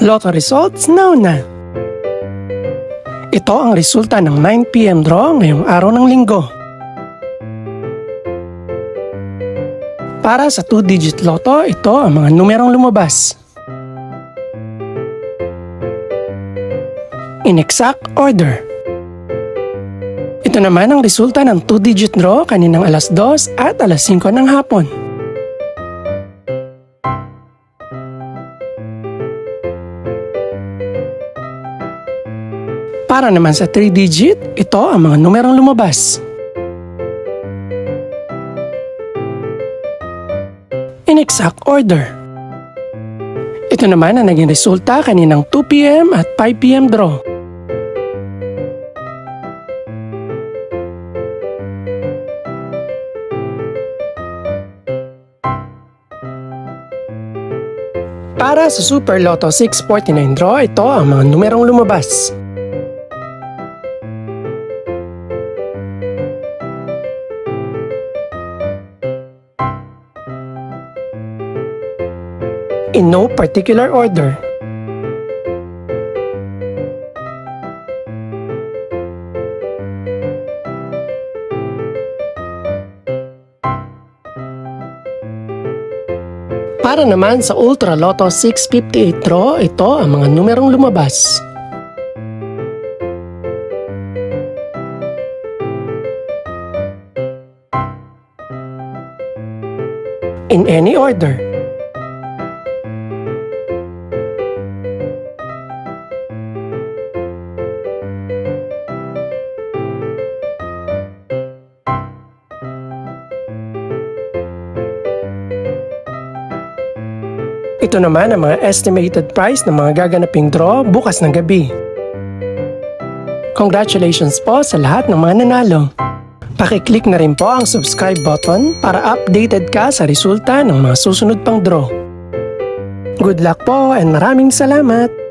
Lotto results now na. Ito ang resulta ng 9 PM draw ngayong araw ng linggo. Para sa 2-digit lotto, ito ang mga numerong lumabas. In exact order. Ito naman ang resulta ng 2-digit draw kaninang alas 2 at alas 5 ng hapon. Para naman sa 3-digit, ito ang mga numerong lumabas. In exact order. Ito naman ang naging resulta kaninang 2 PM at 5 PM draw. Para sa Super Lotto 649 draw, ito ang mga numerong lumabas. In no particular order. Para naman sa Ultra Lotto 658 draw, ito ang mga numerong lumabas. In any order. Ito naman ang mga estimated price ng mga gaganaping draw bukas ng gabi. Congratulations po sa lahat ng mga nanalo. Pakiclick na rin po ang subscribe button para updated ka sa resulta ng mga susunod pang draw. Good luck po and maraming salamat!